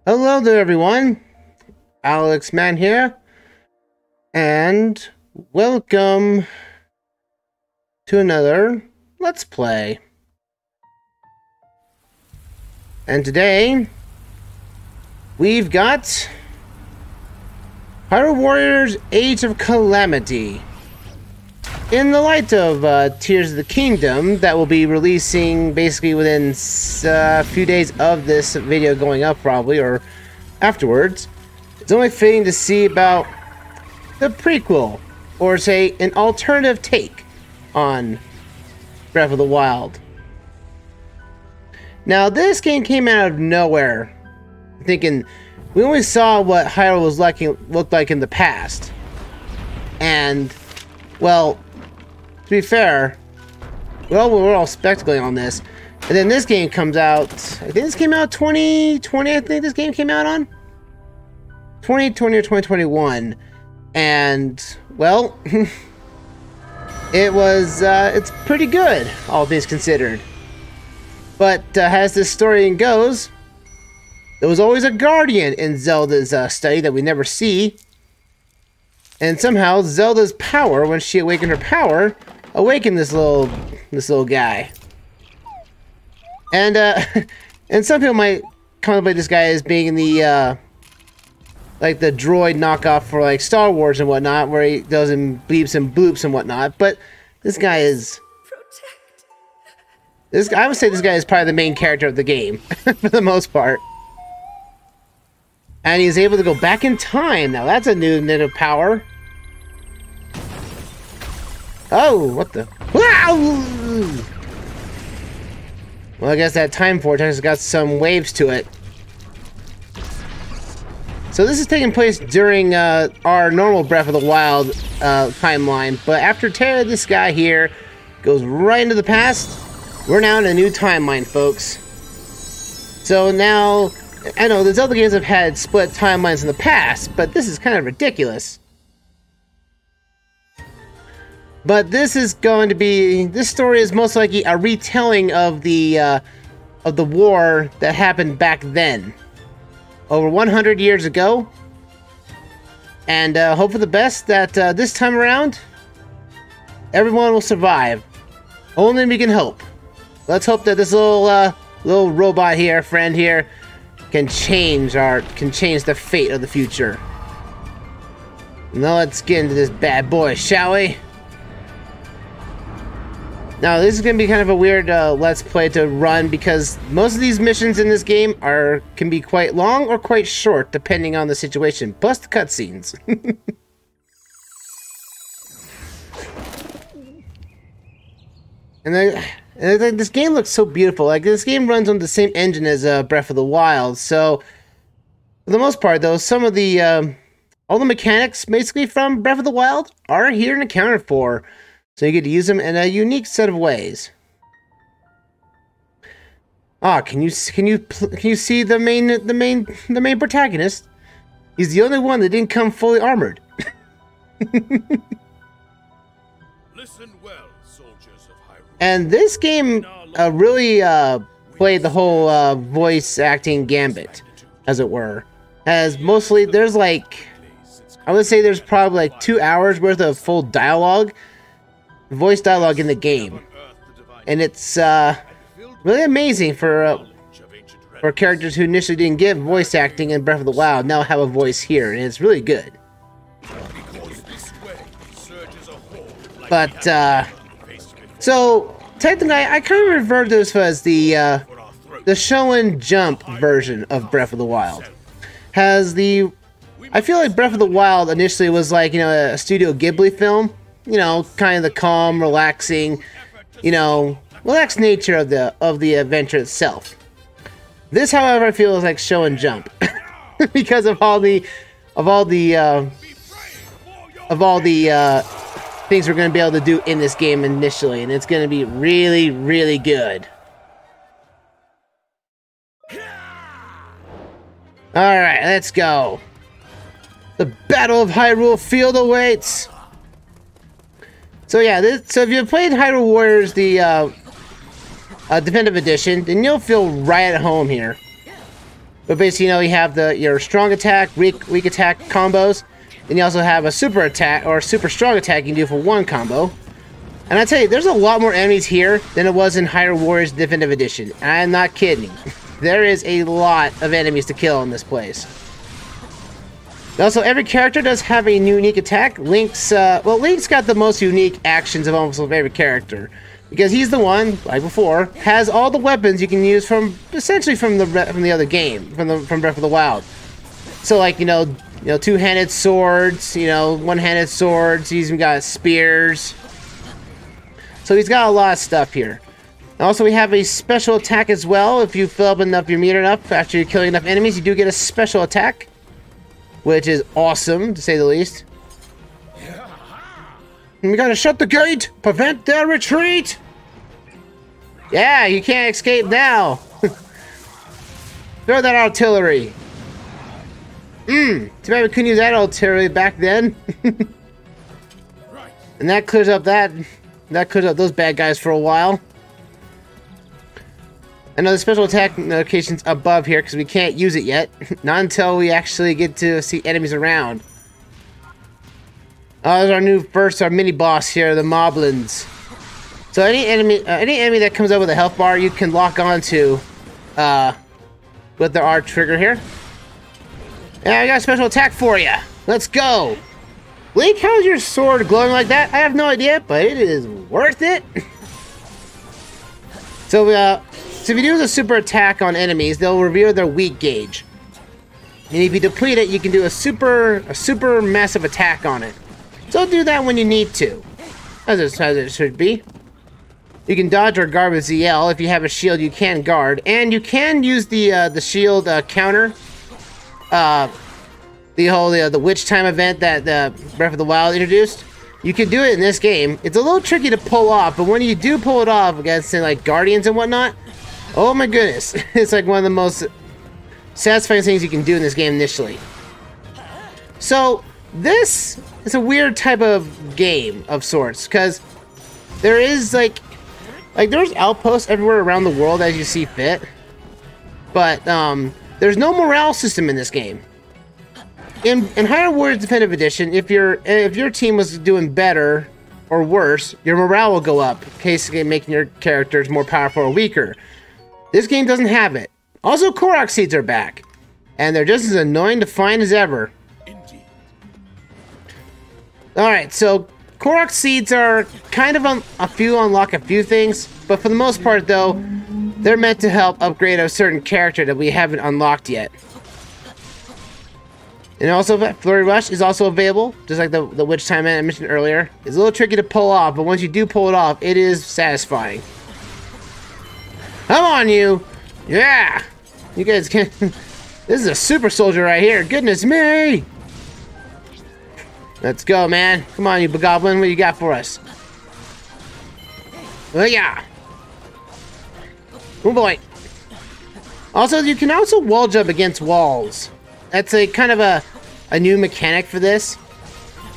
Hello there, everyone. Alexman here, and welcome to another Let's Play. And today, we've got Hyrule Warriors Age of Calamity. In the light of Tears of the Kingdom, that will be releasing basically within a few days of this video going up, probably, or afterwards, it's only fitting to see about the prequel, or say, an alternative take on Breath of the Wild. Now, this game came out of nowhere, thinking we only saw what Hyrule looked like in the past, and, well, to be fair, well, we're all speculating on this. And then this game comes out, I think this came out 2020, I think this game came out on? 2020 or 2021. And, well, it's pretty good, all things considered. But as this story goes, there was always a guardian in Zelda's study that we never see. And somehow Zelda's power, when she awakened her power, awakened this little guy. And and some people might contemplate this guy as being the like the droid knockoff for like Star Wars and whatnot, where he does and beeps and bloops and whatnot. But this guy is I would say this guy is probably the main character of the game for the most part. And he's able to go back in time. Now that's a new bit of power. Oh, what the? Wow! Well, I guess that time vortex has got some waves to it. So this is taking place during our normal Breath of the Wild timeline, but after this guy here goes right into the past, we're now in a new timeline, folks. So now, I know the Zelda games have had split timelines in the past, but this is kind of ridiculous. But this is going to be, this story is most likely a retelling of the war that happened back then, over 100 years ago. And hope for the best that this time around, everyone will survive. Only we can hope. Let's hope that this little robot here, friend here, can change the fate of the future. Now let's get into this bad boy, shall we? Now, this is going to be kind of a weird Let's Play to run because most of these missions in this game can be quite long or quite short, depending on the situation. Plus the cutscenes. And this game looks so beautiful. Like, this game runs on the same engine as Breath of the Wild. So, for the most part, though, some of the all the mechanics, basically from Breath of the Wild, are here and accounted for. So you get to use them in a unique set of ways. Ah, can you see the main protagonist? He's the only one that didn't come fully armored. Listen well, soldiers of Hyrule. And this game really played the whole voice acting gambit, as it were. As mostly there's like, I would say there's probably like 2 hours worth of full dialogue. Voice dialogue in the game, and it's really amazing for characters who initially didn't get voice acting in Breath of the Wild now have a voice here, and it's really good. But so technically, I kind of refer to this as the show and jump version of Breath of the Wild. I feel like Breath of the Wild initially was like, you know, a Studio Ghibli film. You know, kind of the calm, relaxing, you know, relaxed nature of the adventure itself. This, however, I feel is like show and jump because of all the things we're going to be able to do in this game initially, and it's going to be really, really good. Alright, let's go. The Battle of Hyrule Field awaits. So yeah, so if you played Hyrule Warriors, the Definitive Edition, then you'll feel right at home here. But basically, you have your strong attack, weak attack combos. Then you also have a super attack or super strong attack you can do for one combo. And I tell you, there's a lot more enemies here than it was in Hyrule Warriors Definitive Edition. I'm not kidding. There is a lot of enemies to kill in this place. Also, every character does have a unique attack. Link's got the most unique actions of almost every character. Because he's the one, like before, has all the weapons you can use from, essentially from the other game, from Breath of the Wild. So like, two-handed swords, one-handed swords, he's even got spears. So he's got a lot of stuff here. Also, we have a special attack as well. If you fill up your meter enough, after you're killing enough enemies, you do get a special attack. Which is awesome, to say the least. And we gotta shut the gate! Prevent their retreat! Yeah, you can't escape now! Throw that artillery! Too bad we couldn't use that artillery back then. And that clears up those bad guys for a while. I know the special attack notification's above here because we can't use it yet. Not until we actually get to see enemies around. Oh, there's our mini boss here, the Moblins. So any enemy that comes up with a health bar, you can lock onto with the R trigger here. Yeah, I got a special attack for you. Let's go. Link, how's your sword glowing like that? I have no idea, but it is worth it. So if you do a super attack on enemies, they'll reveal their weak gauge. And if you deplete it, you can do a super massive attack on it. So do that when you need to. As it should be. You can dodge or guard with ZL. If you have a shield, you can guard. And you can use the shield counter. The witch time event that Breath of the Wild introduced. You can do it in this game. It's a little tricky to pull off, but when you do pull it off against, say, like, Guardians and whatnot, oh my goodness. It's like one of the most satisfying things you can do in this game initially. So, this is a weird type of game of sorts, because there is, like there's outposts everywhere around the world as you see fit, but there's no morale system in this game. In Hyrule Warriors Definitive Edition, if your team was doing better or worse, your morale will go up, basically making your characters more powerful or weaker. This game doesn't have it. Also, Korok seeds are back, and they're just as annoying to find as ever. Alright, so Korok seeds are kind of unlock a few things, but for the most part, though, they're meant to help upgrade a certain character that we haven't unlocked yet. And also, Flurry Rush is also available, just like the Witch Time I mentioned earlier. It's a little tricky to pull off, but once you do pull it off, it is satisfying. Come on, you! Yeah! You guys can... This is a super soldier right here. Goodness me! Let's go, man. Come on, you Bogoblin. What do you got for us? Oh, yeah. Oh, boy. Also, you can also wall jump against walls. That's a kind of a new mechanic for this.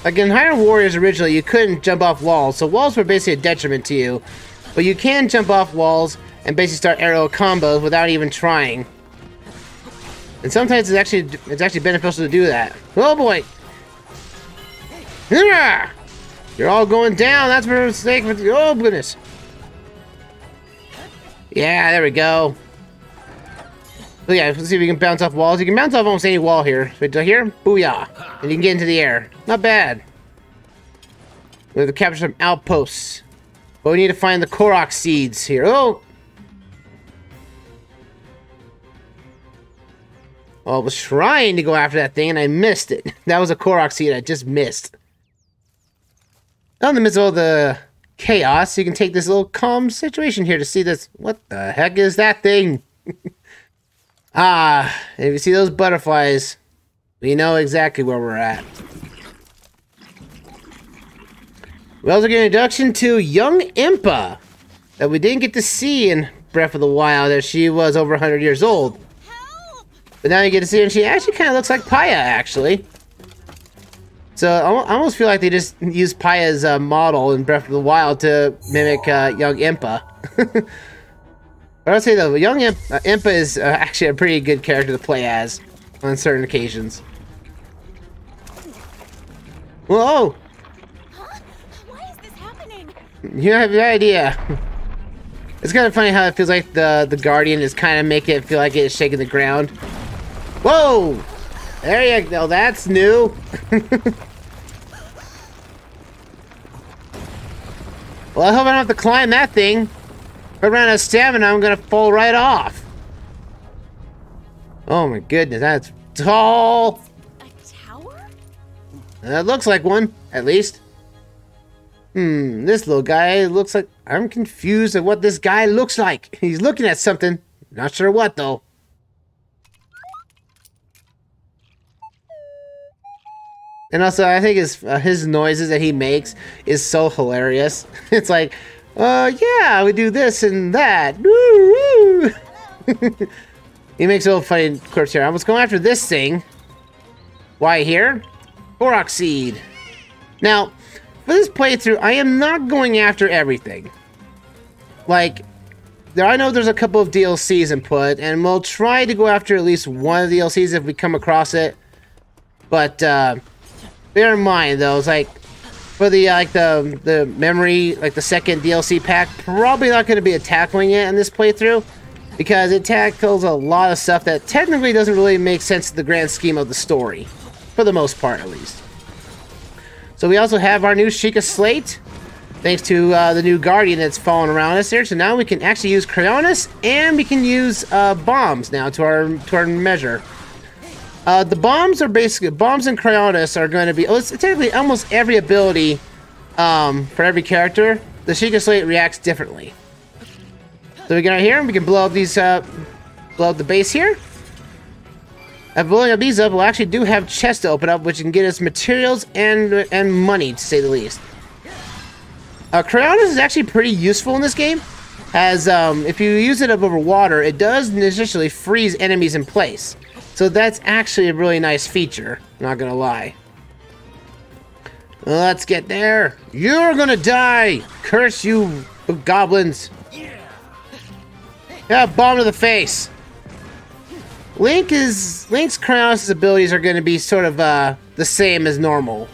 Like in Hyrule Warriors originally, you couldn't jump off walls, so walls were basically a detriment to you. But you can jump off walls and basically start aerial combos without even trying. And sometimes it's actually beneficial to do that. Oh boy! You're all going down. That's a mistake. Oh goodness! Yeah, there we go. So yeah, let's see if we can bounce off walls. You can bounce off almost any wall here. Right here, booyah. And you can get into the air. Not bad. We have to capture some outposts. But we need to find the Korok seeds here. Oh! Well, I was trying to go after that thing and I missed it. That was a Korok seed I just missed. Now in the midst of all the chaos, you can take this little calm situation here to see this. What the heck is that thing? Ah, if you see those butterflies, we know exactly where we're at. We also get an introduction to young Impa that we didn't get to see in Breath of the Wild, as she was over 100 years old. But now you get to see her, and she actually kind of looks like Paya, actually. So I almost feel like they just used Paya's model in Breath of the Wild to mimic young Impa. But I'll say though, young Impa is actually a pretty good character to play as on certain occasions. Whoa! Huh? Why is this happening? You have no idea. It's kind of funny how it feels like the Guardian is kind of making it feel like it's shaking the ground. Whoa! There you go. That's new. Well, I hope I don't have to climb that thing. If I run out of stamina, I'm gonna fall right off. Oh my goodness, that's tall. A tower? It looks like one, at least. This little guy looks like... I'm confused at what this guy looks like. He's looking at something. Not sure what, though. And also, I think his noises that he makes is so hilarious. It's like, yeah, we do this and that. Woo, woo. He makes a little funny quirks here. I was going after this thing. Why here? Korok Seed. Now, for this playthrough, I am not going after everything. Like, I know there's a couple of DLCs input, and we'll try to go after at least one of the DLCs if we come across it. But, bear in mind, though, it's like, for the, like, the memory, like, the second DLC pack, probably not going to be tackling it in this playthrough, because it tackles a lot of stuff that technically doesn't really make sense in the grand scheme of the story. For the most part, at least. So we also have our new Sheikah Slate, thanks to the new Guardian that's falling around us here. So now we can actually use Cryonis, and we can use bombs now to our measure. The bombs are basically, bombs and Cryonis are going to be, it's technically almost every ability for every character. The Sheikah Slate reacts differently. So we get right here, and we can blow up these, blow up the base here. And blowing up these up, we'll actually do have chests to open up, which can get us materials and money, to say the least. Cryonis is actually pretty useful in this game, as if you use it up over water, it does initially freeze enemies in place. So that's actually a really nice feature, not gonna lie. Let's get there. You're gonna die! Curse you, goblins! Yeah, bomb to the face! Link's Cryonis' abilities are going to be sort of the same as normal.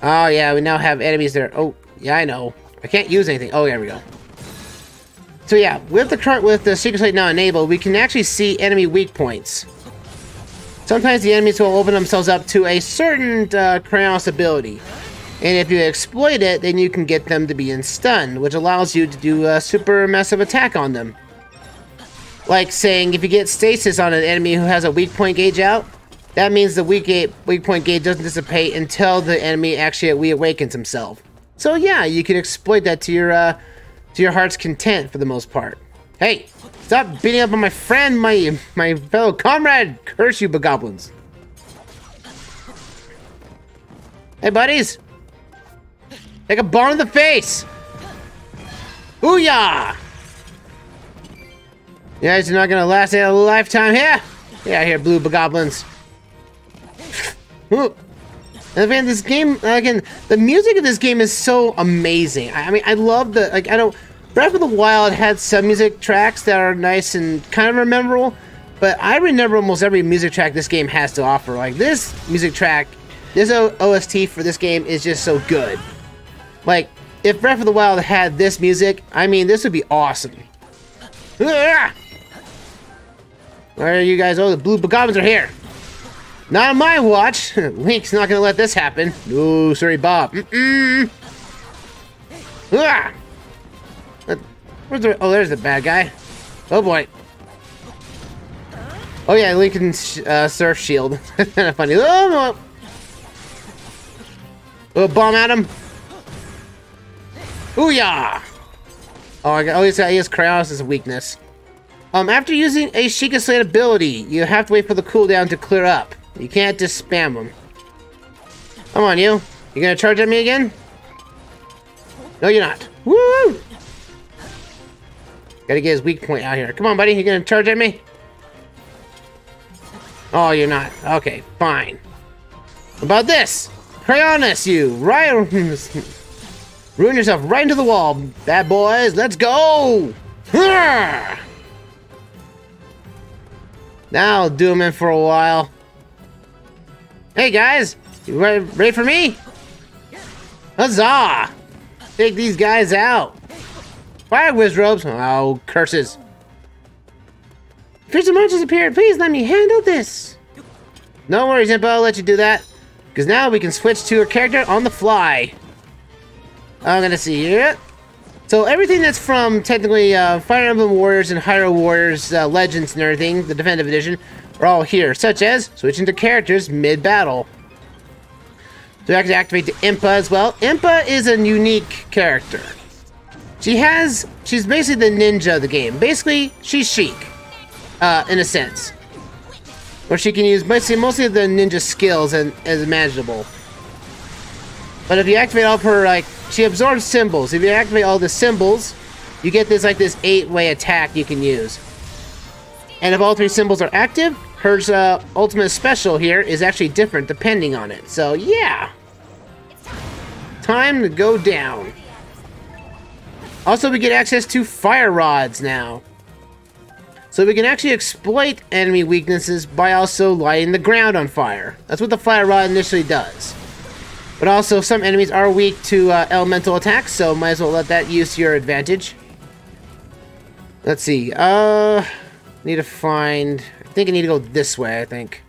Oh yeah, we now have enemies there. Oh yeah, I know. I can't use anything. Oh, there we go. So yeah, with the Sheikah Slate now enabled, we can actually see enemy weak points. Sometimes the enemies will open themselves up to a certain Cryonis ability, and if you exploit it, then you can get them to be in stun, which allows you to do a super massive attack on them. Like saying, if you get stasis on an enemy who has a weak point gauge out, that means the weak point gauge doesn't dissipate until the enemy actually reawakens himself. So yeah, you can exploit that to your heart's content for the most part. Hey, stop beating up on my friend, my fellow comrade! Curse you, bogoblins! Hey, buddies! Take a bomb in the face! Booyah! You guys are not gonna last a lifetime here. Yeah, here, blue bogoblins. And man, this game again. The music of this game is so amazing. I mean, I love the like. I don't. Breath of the Wild had some music tracks that are nice and kind of memorable, but I remember almost every music track this game has to offer. Like this music track, this OST for this game is just so good. Like if Breath of the Wild had this music, I mean, this would be awesome. Where are you guys? Oh, the blue bogoblins are here. Not on my watch. Link's not gonna let this happen. No, sorry, Bob. Where's the? Oh, there's the bad guy. Oh boy. Oh yeah, Link can surf shield. That's kind of funny. Oh, oh, bomb at him. Booyah! Oh, he has Cryonis as a weakness. After using a Sheikah Slate ability, you have to wait for the cooldown to clear up. You can't just spam them. Come on, you. You gonna charge at me again? No, you're not. Woo! Gotta get his weak point out here. Come on, buddy. You gonna charge at me? Oh, you're not. Okay, fine. What about this? Crayoness, you! Right, ruin yourself right into the wall, bad boys. Let's go! Now I'll do him in for a while. Hey guys, you ready for me? Huzzah! Take these guys out. Fire whiz ropes. Oh, curses. Fearsome monsters appeared. Please let me handle this. No worries, Impa. I'll let you do that. Because now we can switch to a character on the fly. I'm gonna see here. So everything that's from technically Fire Emblem Warriors and Hyrule Warriors Legends and everything, the Definitive Edition, are all here, such as switching to characters mid-battle. So I can activate the Impa as well. Impa is a unique character. She's basically the ninja of the game. Basically, she's Sheik, in a sense. Where she can use basically mostly of the ninja skills as imaginable. But if you activate all of her, like, she absorbs symbols. If you activate all the symbols, you get this 8-way attack you can use. And if all 3 symbols are active, her ultimate special here is actually different depending on it. So, yeah. Time to go down. Also, we get access to fire rods now. So we can actually exploit enemy weaknesses by also lighting the ground on fire. That's what the fire rod initially does. But also, some enemies are weak to elemental attacks, so might as well let that use to your advantage. Let's see. Need to find... I think I need to go this way, I think.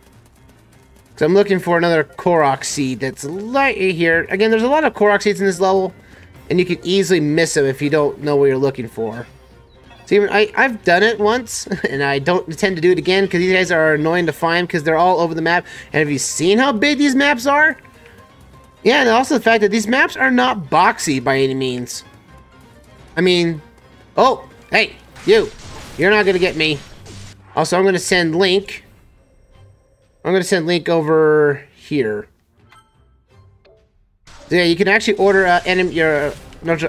So I'm looking for another Korok seed that's right here. Again, there's a lot of Korok seeds in this level, and you can easily miss them if you don't know what you're looking for. See, I've done it once, and I don't intend to do it again because these guys are annoying to find because they're all over the map. And have you seen how big these maps are? Yeah, and also the fact that these maps are not boxy by any means. I mean, oh, hey, you. You're not going to get me. Also, I'm going to send Link. I'm going to send Link over here. So yeah, you can actually order your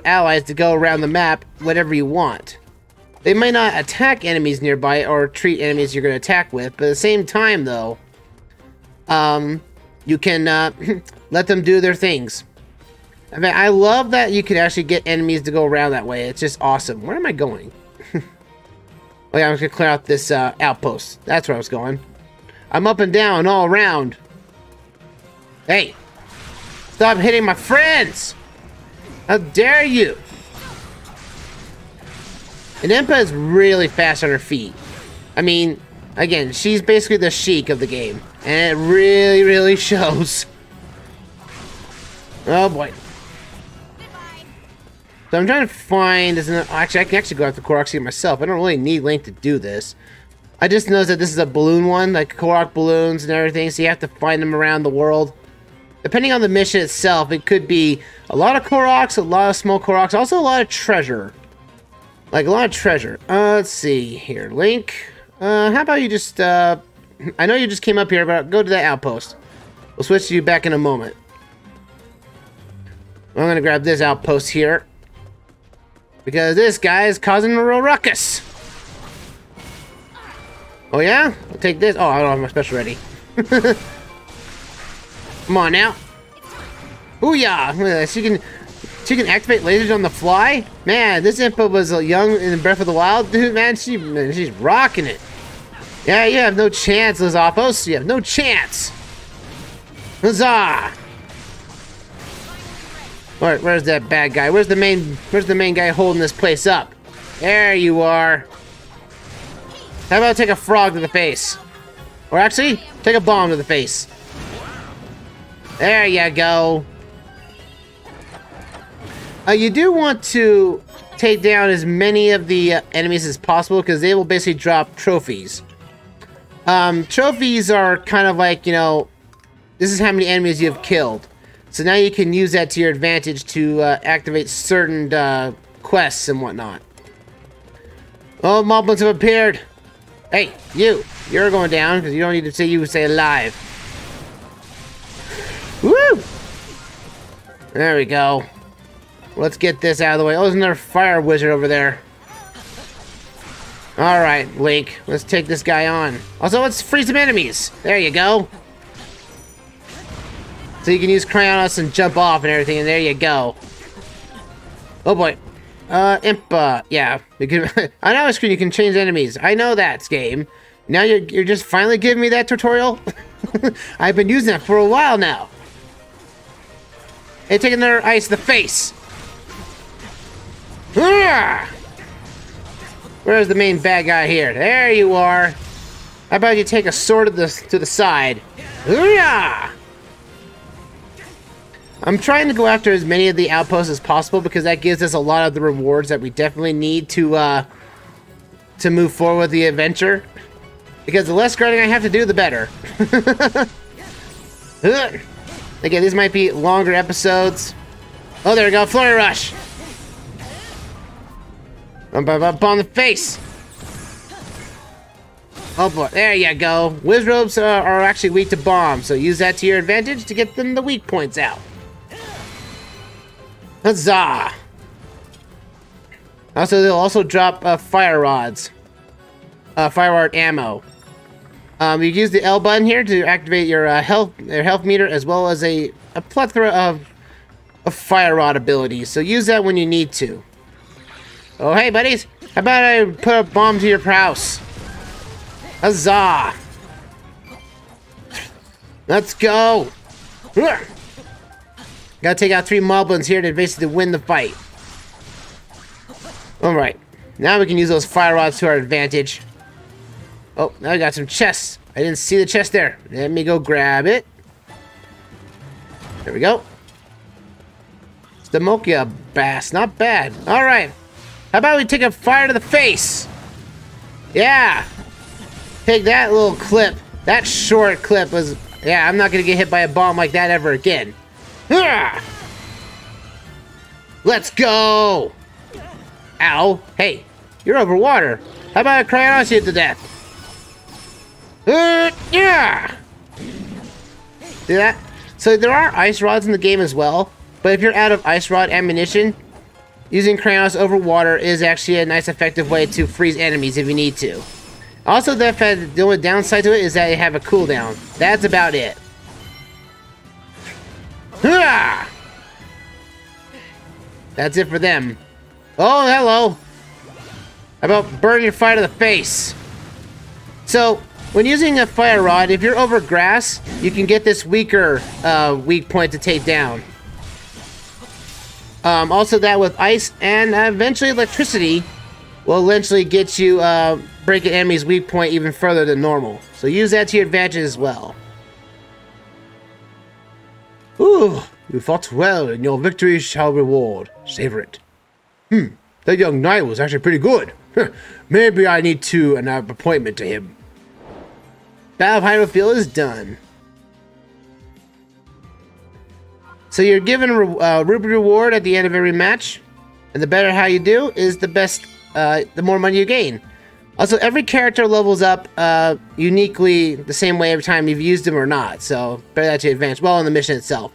allies to go around the map whatever you want. They might not attack enemies nearby or treat enemies you're going to attack with, but at the same time, though, you can let them do their things. I mean, I love that you can actually get enemies to go around that way. It's just awesome. Where am I going? Oh yeah, I'm just going to clear out this outpost. That's where I was going. I'm up and down all around. Hey! Stop hitting my friends! How dare you! And Impa is really fast on her feet. I mean, again, she's basically the Sheik of the game. And it really, really shows. Oh boy. So I'm trying to find... Actually, I can actually go after Korok Seed myself. I don't really need Link to do this. I just noticed that this is a balloon one, like Korok balloons and everything, so you have to find them around the world. Depending on the mission itself, it could be a lot of Koroks, a lot of small Koroks, also a lot of treasure. Like, a lot of treasure. Let's see here. Link, how about you just, I know you just came up here, but go to that outpost. We'll switch to you back in a moment. I'm gonna grab this outpost here. Because this guy is causing a real ruckus. Oh yeah? I'll take this. Oh, I don't have my special ready. Come on now. Booyah! She can activate lasers on the fly? Man, this Impa was young in Breath of the Wild, dude, man. She's rocking it. Yeah, you have no chance, Lizapos. You have no chance. Huzzah! Alright, where's that bad guy? Where's the main guy holding this place up? There you are. How about I take a frog to the face? Or actually, take a bomb to the face. There you go. You do want to take down as many of the enemies as possible because they will basically drop trophies. Trophies are kind of like, you know, this is how many enemies you have killed. So now you can use that to your advantage to activate certain quests and whatnot. Oh, moblins have appeared. Hey, you're going down because you don't need to say you stay alive. Woo! There we go. Let's get this out of the way. Oh, there's another fire wizard over there. Alright, Link. Let's take this guy on. Also, let's free some enemies. There you go. So you can use Cryonos and jump off and everything, and there you go. Oh boy. Impa. Yeah. On our screen you can change enemies. I know that game. Now you're just finally giving me that tutorial? I've been using that for a while now. Hey, take another ice to the face. Where's the main bad guy here? There you are. How about you take a sword to the side? I'm trying to go after as many of the outposts as possible because that gives us a lot of the rewards that we definitely need to move forward with the adventure. Because the less guarding I have to do, the better. Again, these might be longer episodes. Oh, there we go, Flurry Rush. On the face. Oh boy, there you go. Wizrobes are actually weak to bombs, so use that to your advantage to get them the weak points out. Huzzah! Also, they'll also drop fire rods. Fire rod ammo. You use the L button here to activate your health meter, as well as a plethora of fire rod abilities. So use that when you need to. Oh, hey, buddies! How about I put a bomb to your house? Huzzah! Let's go! Gotta take out 3 moblins here to basically win the fight. Alright. Now we can use those fire rods to our advantage. Oh, now I got some chests. I didn't see the chest there. Let me go grab it. There we go. Stamokia bass. Not bad. Alright. How about we take a fire to the face? Yeah. Take that little clip. That short clip was... Yeah, I'm not going to get hit by a bomb like that ever again. Let's go! Ow. Hey, you're over water. How about I Cryonos you to death? Yeah! See that? So there are ice rods in the game as well, but if you're out of ice rod ammunition, using Cryonos over water is actually a nice effective way to freeze enemies if you need to. Also, the only downside to it is that they have a cooldown. That's about it. That's it for them. Oh, hello. How about burn your fire to the face? So, when using a fire rod, if you're over grass, you can get this weaker weak point to take down. Also, that with ice and eventually electricity will eventually get you break an enemy's weak point even further than normal. So use that to your advantage as well. Ooh, you fought well, and your victory shall reward. Savor it. That young knight was actually pretty good. Maybe I need to an appointment to him. Battle of Hyrule is done. So you're given a ruby reward at the end of every match, and the better how you do is the best. The more money you gain. Also, every character levels up uniquely the same way every time you've used them or not. So bear that to your advantage. Well, in the mission itself.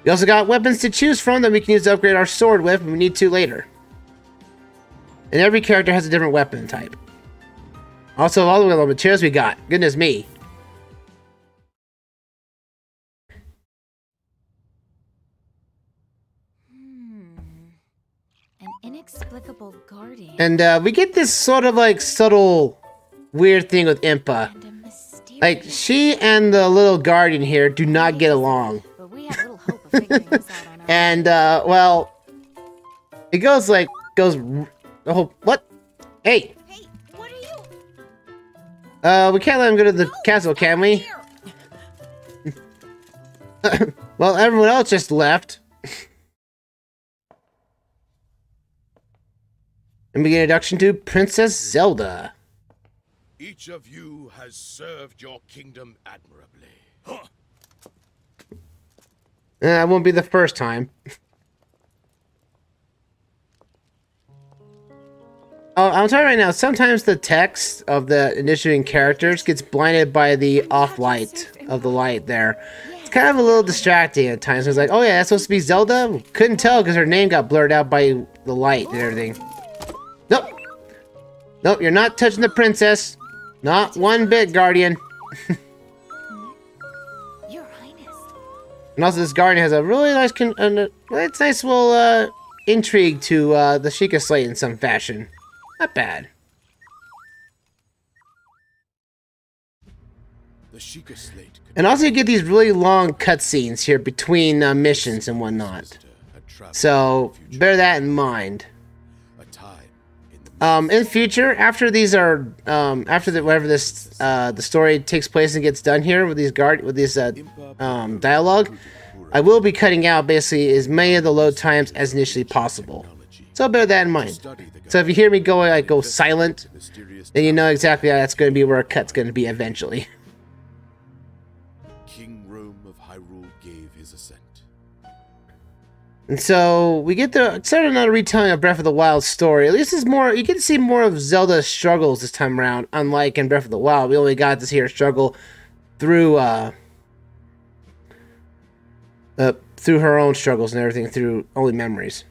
We also got weapons to choose from that we can use to upgrade our sword with when we need to later. And every character has a different weapon type. Also, all the materials we got. Goodness me. An inexplicable guardian. And we get this sort of like subtle weird thing with Impa. Like, she and the little guardian here do not get along. But we have little hope of figuring this out on our And, well, it goes the whole, what? Hey! Hey, what are you? We can't let him go to the castle, can we? Well, everyone else just left. And we get an introduction to Princess Zelda. Each of you has served your kingdom admirably. Huh. That won't be the first time. Oh, I'm sorry right now. Sometimes the text of the initiating characters gets blinded by the off light of the light there. It's kind of a little distracting at times. It's like, oh yeah, that's supposed to be Zelda? Couldn't tell because her name got blurred out by the light and everything. Nope. Nope, you're not touching the princess. Not one bit, Guardian. Your Highness. And also, this garden has a really nice, it's nice little intrigue to the Sheikah Slate in some fashion. Not bad. The Sheikah Slate. And also, you get these really long cutscenes here between missions and whatnot. So bear that in mind. In future, after these are, whatever this the story takes place and gets done here with these dialogue, I will be cutting out basically as many of the load times as initially possible. So bear that in mind. So if you hear me go silent, then you know exactly how that's going to be where a cut's going to be eventually. King Rome of Hyrule gave his assent. And so we get to start another retelling of Breath of the Wild's story. At least it's more, you get to see more of Zelda's struggles this time around. Unlike in Breath of the Wild, we only got to see her struggle through her own struggles and everything through only memories.